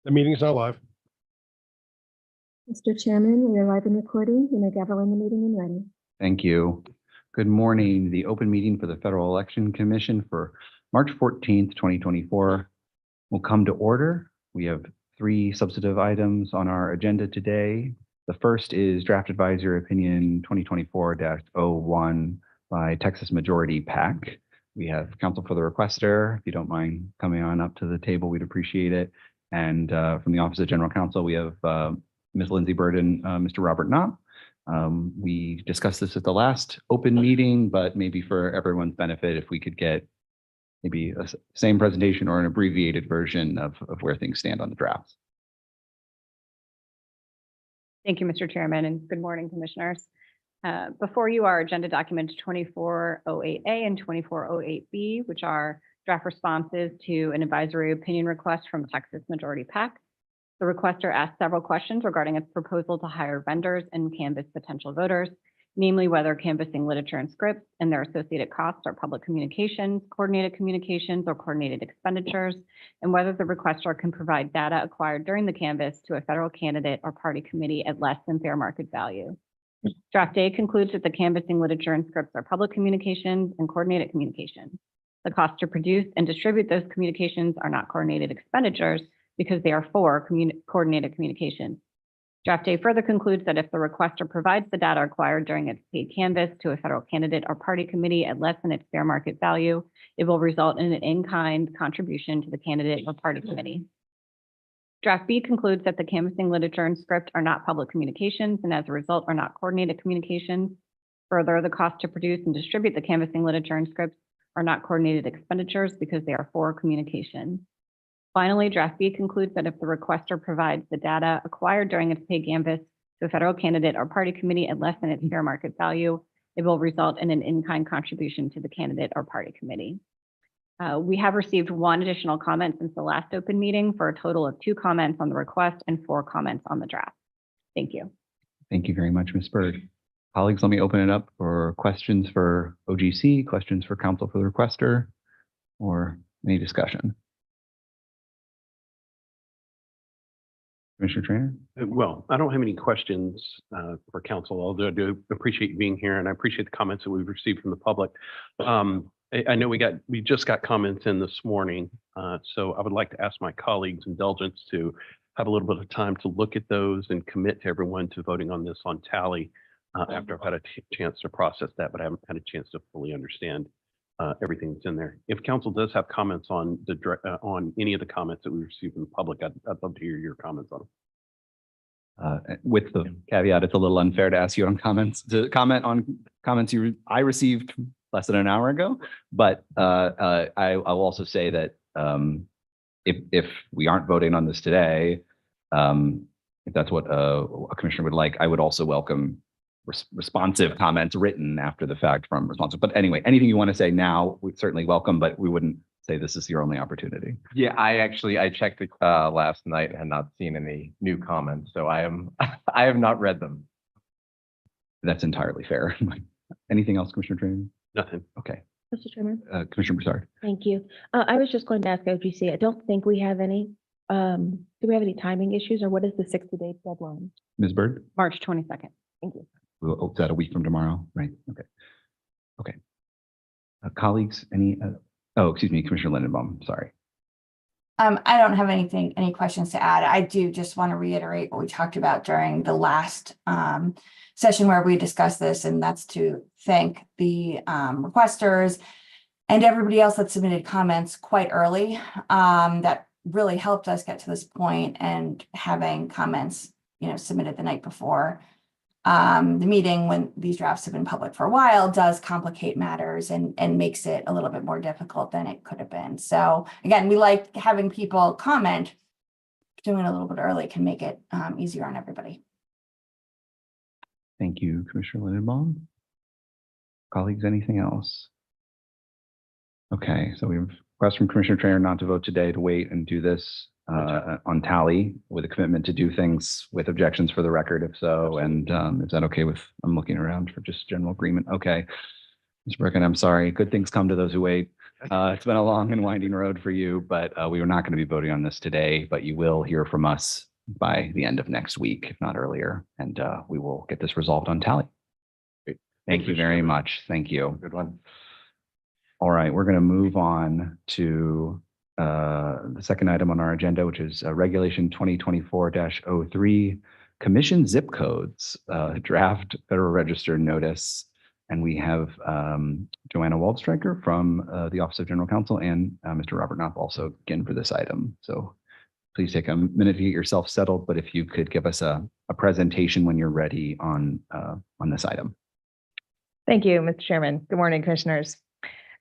The meeting is now live. Mr. Chairman, we are live and recording. You may gavel in the meeting when ready. Thank you. Good morning. The open meeting for the Federal Election Commission for March 14th, 2024 will come to order. We have 3 substantive items on our agenda today. The first is Draft Advisory Opinion 2024-01 by Texas Majority PAC. We have counsel for the requester. If you don't mind coming on up to the table, we'd appreciate it. And from the Office of General Counsel, we have Ms. Lindsay Burden, Mr. Robert Knopp. We discussed this at the last open meeting, but maybe for everyone's benefit, if we could get maybe a same presentation or an abbreviated version of where things stand on the drafts. Thank you, Mr. Chairman, and good morning, commissioners. Before you are agenda documents 2408A and 2408B, which are draft responses to an advisory opinion request from Texas Majority PAC. The requester asked several questions regarding its proposal to hire vendors and canvass potential voters, namely whether canvassing literature and scripts and their associated costs are public communications, coordinated communications, or coordinated expenditures, and whether the requester can provide data acquired during the canvass to a federal candidate or party committee at less than fair market value. Draft A concludes that the canvassing literature and scripts are public communications and coordinated communications. The cost to produce and distribute those communications are not coordinated expenditures because they are for coordinated communications. Draft A further concludes that if the requester provides the data acquired during its paid canvass to a federal candidate or party committee at less than its fair market value, it will result in an in-kind contribution to the candidate or party committee. Draft B concludes that the canvassing literature and script are not public communications and as a result are not coordinated communications. Further, the cost to produce and distribute the canvassing literature and scripts are not coordinated expenditures because they are for communication. Finally, Draft B concludes that if the requester provides the data acquired during its paid canvass to a federal candidate or party committee at less than its fair market value, it will result in an in-kind contribution to the candidate or party committee. We have received 1 additional comment since the last open meeting for a total of 2 comments on the request and 4 comments on the draft. Thank you. Thank you very much, Ms. Bird. Colleagues, let me open it up for questions for OGC, questions for counsel for the requester, or any discussion. Commissioner Trainer? Well, I don't have any questions for council, although I do appreciate you being here and I appreciate the comments that we've received from the public. I know we just got comments in this morning, so I would like to ask my colleagues indulgence to have a little bit of time to look at those and commit to everyone to voting on this on tally after I've had a chance to process that, but I haven't had a chance to fully understand everything that's in there. If council does have comments on on any of the comments that we received from the public, I'd love to hear your comments on them. With the caveat, it's a little unfair to ask you on comments, to comment on comments I received less than an hour ago, but I will also say that if we aren't voting on this today, if that's what a commissioner would like, I would also welcome responsive comments written after the fact from responsive. But anyway, anything you want to say now, we'd certainly welcome, but we wouldn't say this is your only opportunity. Yeah, I checked it last night and had not seen any new comments, so I have not read them. That's entirely fair. Anything else, Commissioner Trainer? Nothing. Okay. Mr. Chairman. Commissioner Broussard. Thank you. I was just going to ask OGC. I don't think we have any. Do we have any timing issues or what is the 60-day deadline? Ms. Bird? March 22nd. Thank you. Is that a week from tomorrow? Right. Okay. Okay. Colleagues, any? Oh, excuse me, Commissioner Lindenbaum. Sorry. I don't have any questions to add. I do just want to reiterate what we talked about during the last session where we discussed this, and that's to thank the requesters and everybody else that submitted comments quite early. That really helped us get to this point, and having comments, submitted the night before the meeting when these drafts have been public for a while does complicate matters and makes it a little bit more difficult than it could have been. So again, we like having people comment. Doing it a little bit early can make it easier on everybody. Thank you, Commissioner Lindenbaum. Colleagues, anything else? Okay, so we have a request from Commissioner Trainer not to vote today, to wait and do this on tally with a commitment to do things with objections for the record, if so. And is that okay with, I'm looking around for just general agreement. Okay. Ms. Bricken, I'm sorry. Good things come to those who wait. It's been a long and winding road for you, but we are not going to be voting on this today, but you will hear from us by the end of next week, if not earlier, and we will get this resolved on tally. Great. Thank you Mr. very Chairman. much. Thank you. Good one. All right, we're going to move on to the second item on our agenda, which is Regulation 2024-03, Commission Zip Codes, Draft Federal Register Notice. And we have Joanna Waldstreicher from the Office of General Counsel and Mr. Robert Knopf also again for this item. So please take a minute to get yourself settled, but if you could give us a presentation when you're ready on this item. Thank you, Mr. Chairman. Good morning, Commissioners.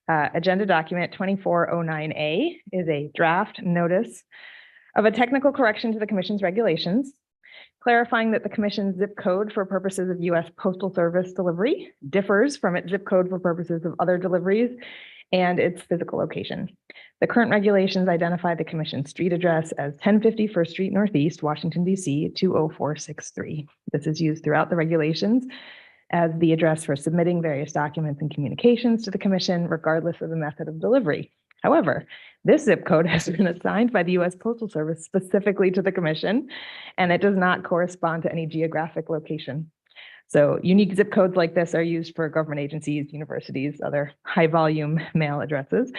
Agenda document 2409A is a draft notice of a technical correction to the Commission's regulations, clarifying that the Commission's zip code for purposes of U.S. Postal Service delivery differs from its zip code for purposes of other deliveries and its physical location. The current regulations identify the Commission's street address as 1050 First Street Northeast, Washington, D.C. 20463. This is used throughout the regulations as the address for submitting various documents and communications to the Commission, regardless of the method of delivery. However, this zip code has been assigned by the U.S. Postal Service specifically to the Commission, and it does not correspond to any geographic location. So unique zip codes like this are used for government agencies, universities, other high-volume mail addresses,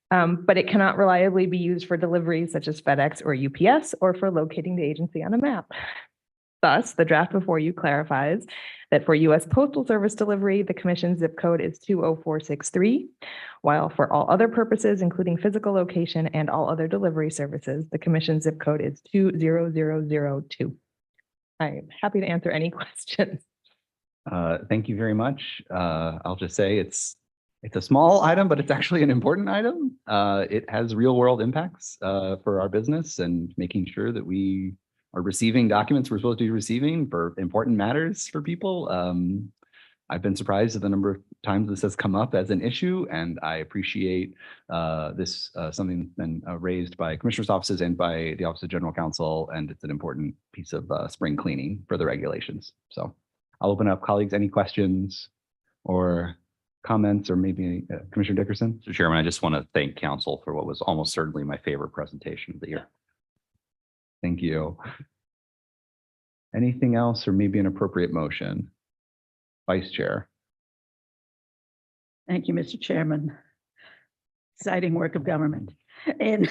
but it cannot reliably be used for deliveries such as FedEx or UPS or for locating the agency on a map. Thus, the draft before you clarifies that for U.S. Postal Service delivery, the Commission's zip code is 20463, while for all other purposes, including physical location and all other delivery services, the Commission's zip code is 20002. I'm happy to answer any questions. Thank you very much. I'll just say it's a small item, but it's actually an important item. It has real world impacts for our business and making sure that we are receiving documents we're supposed to be receiving for important matters for people. I've been surprised at the number of times this has come up as an issue, and I appreciate this something that's been raised by commissioners' offices and by the Office of General Counsel, and it's an important piece of spring cleaning for the regulations. So I'll open up, colleagues, any questions or comments, or maybe Commissioner Dickerson? Mr. Chairman, I just want to thank council for what was almost certainly my favorite presentation of the year. Thank you. Anything else, or maybe an appropriate motion? Vice Chair. Thank you, Mr. Chairman. Exciting work of government. And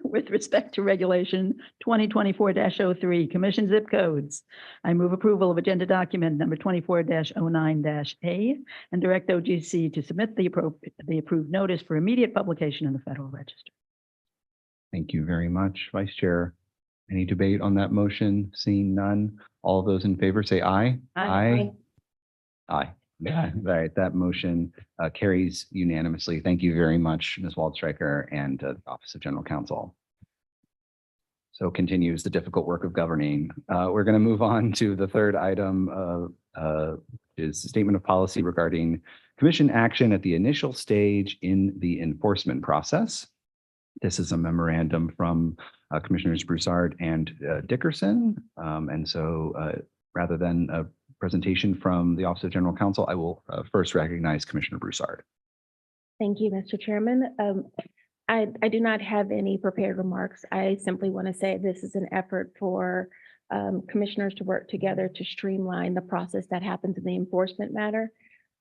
with respect to Regulation 2024-03, Commission zip codes, I move approval of agenda document number 24-09-A and direct OGC to submit the approved notice for immediate publication in the Federal Register. Thank you very much, Vice Chair. Any debate on that motion? Seeing none, all those in favor say aye. Aye. Aye. Yeah, all right, that motion carries unanimously. Thank you very much, Ms. Waldstreicher and the Office of General Counsel. So continues the difficult work of governing. We're going to move on to the third item is statement of policy regarding commission action at the initial stage in the enforcement process. This is a memorandum from Commissioners Broussard and Dickerson. And so rather than a presentation from the Office of General Counsel, I will first recognize Commissioner Broussard. Thank you, Mr. Chairman. I do not have any prepared remarks. I simply want to say this is an effort for commissioners to work together to streamline the process that happens in the enforcement matter.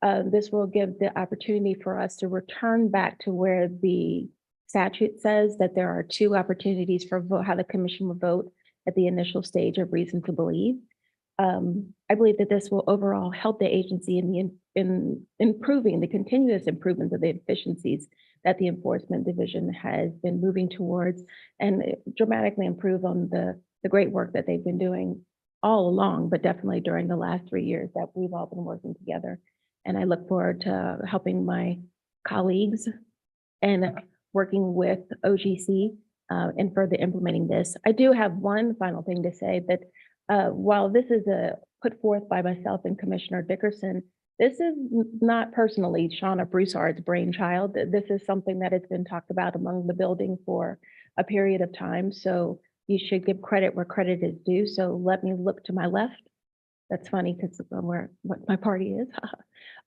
This will give the opportunity for us to return back to where the statute says that there are two opportunities for how the commission will vote at the initial stage of reason to believe. I believe that this will overall help the agency in improving the continuous improvements of the efficiencies that the enforcement division has been moving towards, and dramatically improve on the great work that they've been doing all along, but definitely during the last 3 years that we've all been working together. And I look forward to helping my colleagues and working with OGC and further implementing this. I do have one final thing to say, that while this is put forth by myself and Commissioner Dickerson, this is not personally Shauna Broussard's brainchild. This is something that has been talked about among the building for a period of time. So you should give credit where credit is due. So let me look to my left That's funny because where what my party is.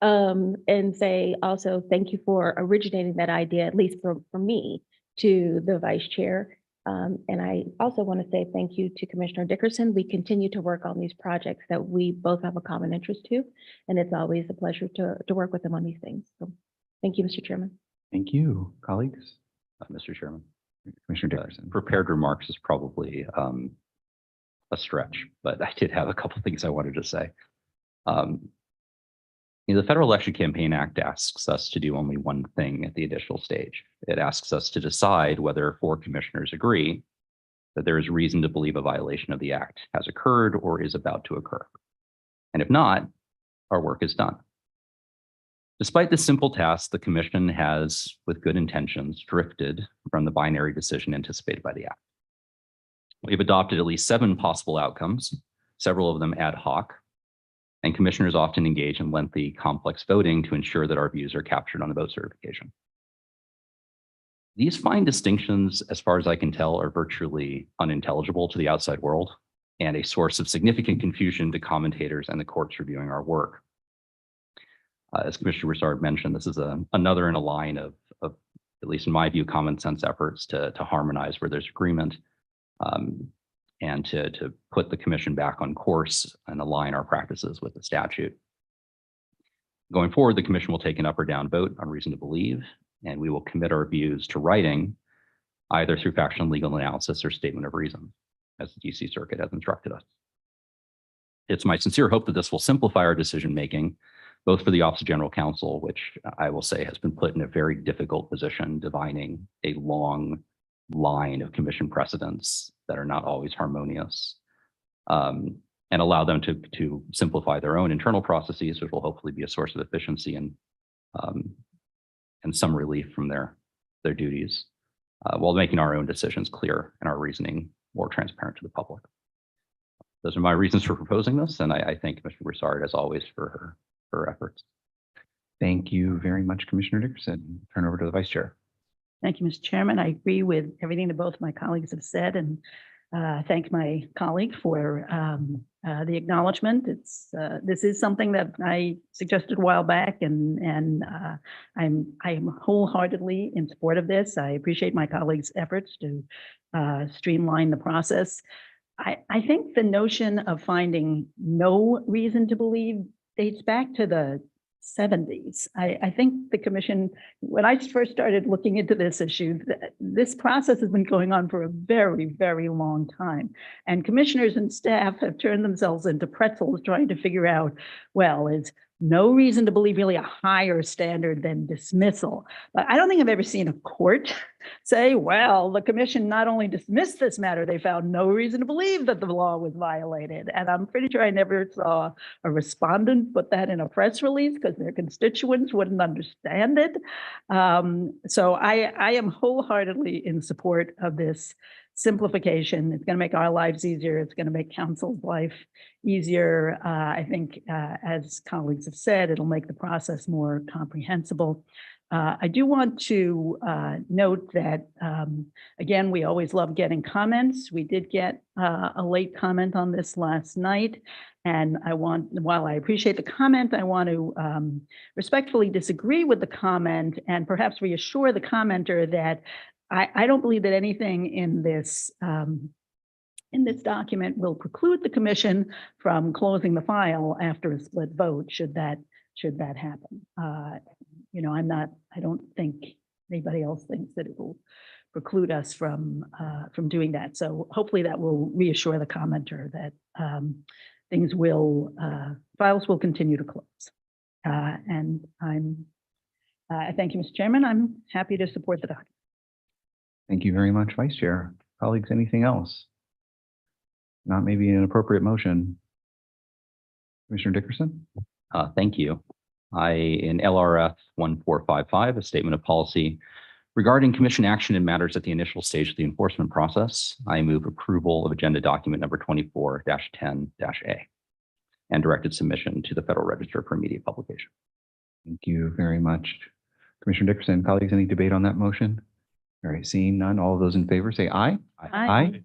And say also, thank you for originating that idea, at least for me, to the vice chair. And I also want to say thank you to Commissioner Dickerson. We continue to work on these projects that we both have a common interest to, and it's always a pleasure to work with them on these things. So thank you, Mr. Chairman. Thank you, colleagues. Mr. Chairman. Commissioner Dickerson. Prepared remarks is probably a stretch, but I did have a couple things I wanted to say. The Federal Election Campaign Act asks us to do only one thing at the initial stage. It asks us to decide whether 4 commissioners agree that there is reason to believe a violation of the act has occurred or is about to occur. And if not, our work is done. Despite this simple task, the commission has, with good intentions, drifted from the binary decision anticipated by the act. We've adopted at least 7 possible outcomes, several of them ad hoc, and commissioners often engage in lengthy, complex voting to ensure that our views are captured on the vote certification. These fine distinctions, as far as I can tell, are virtually unintelligible to the outside world and a source of significant confusion to commentators and the courts reviewing our work. As Commissioner Broussard mentioned, this is another in a line of, at least in my view, common sense efforts to harmonize where there's agreement, and to put the commission back on course and align our practices with the statute. Going forward, the commission will take an up or down vote on reason to believe, and we will commit our views to writing either through factual legal analysis or statement of reason, as the DC Circuit has instructed us. It's my sincere hope that this will simplify our decision-making, both for the Office of General Counsel, which I will say has been put in a very difficult position, divining a long line of commission precedents that are not always harmonious, and allow them to simplify their own internal processes, which will hopefully be a source of efficiency and some relief from their duties, while making our own decisions clear and our reasoning more transparent to the public. Those are my reasons for proposing this, and I thank Commissioner Broussard, as always, for her efforts. Thank you very much, Commissioner Dickerson. Turn over to the Vice Chair. Thank you, Mr. Chairman. I agree with everything that both my colleagues have said, and thank my colleague for the acknowledgement. This is something that I suggested a while back, and I'm wholeheartedly in support of this. I appreciate my colleagues' efforts to streamline the process. I think the notion of finding no reason to believe dates back to the 70s. I think the commission, when I first started looking into this issue, this process has been going on for a very, very long time. And commissioners and staff have turned themselves into pretzels trying to figure out, well, is no reason to believe really a higher standard than dismissal. But I don't think I've ever seen a court say, well, the commission not only dismissed this matter, they found no reason to believe that the law was violated. And I'm pretty sure I never saw a respondent put that in a press release because their constituents wouldn't understand it. So I am wholeheartedly in support of this simplification. It's going to make our lives easier. It's going to make council's life easier. I think, as colleagues have said, it'll make the process more comprehensible. I do want to note that, again, we always love getting comments. We did get a late comment on this last night. And while I appreciate the comment, I want to respectfully disagree with the comment and perhaps reassure the commenter that I don't believe that anything in this document will preclude the commission from closing the file after a split vote, should that happen. I don't think anybody else thinks that it will preclude us from doing that. So hopefully that will reassure the commenter that files will continue to close. And I thank you, Mr. Chairman. I'm happy to support the document. Thank you very much, Vice Chair. Colleagues, anything else? Not maybe an appropriate motion. Commissioner Dickerson? Thank you. In LRF 1455, a statement of policy regarding commission action in matters at the initial stage of the enforcement process, I move approval of agenda document number 24-10-A and directed submission to the Federal Register for immediate publication. Thank you very much, Commissioner Dickerson. Colleagues, any debate on that motion? All right, seeing none, all of those in favor say aye. Aye.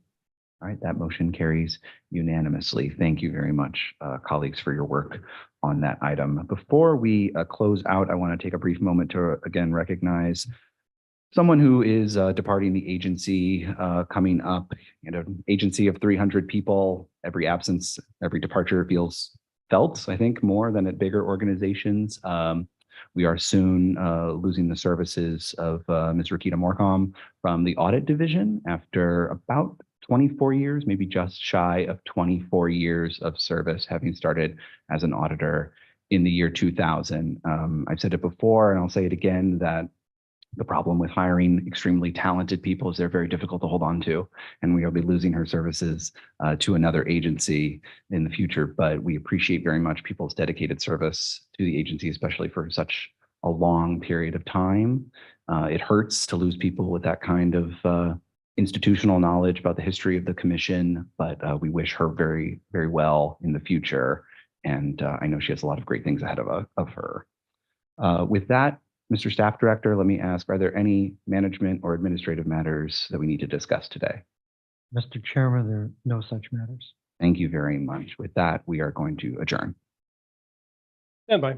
All right, that motion carries unanimously. Thank you very much, colleagues, for your work on that item. Before we close out, I want to take a brief moment to again recognize someone who is departing the agency coming up. Agency of 300 people. Every absence, every departure feels felt, I think, more than at bigger organizations. We are soon losing the services of Ms. Rakita Morcom from the audit division after about 24 years, maybe just shy of 24 years of service, having started as an auditor in the year 2000. I've said it before, and I'll say it again, that the problem with hiring extremely talented people is they're very difficult to hold on to, and we will be losing her services to another agency in the future. But we appreciate very much people's dedicated service to the agency, especially for such a long period of time. It hurts to lose people with that kind of institutional knowledge about the history of the commission, but we wish her very, very well in the future. And I know she has a lot of great things ahead of her. With that, Mr. Staff Director, let me ask, are there any management or administrative matters that we need to discuss today? Mr. Chairman, there are no such matters. Thank you very much. With that, we are going to adjourn. Stand by.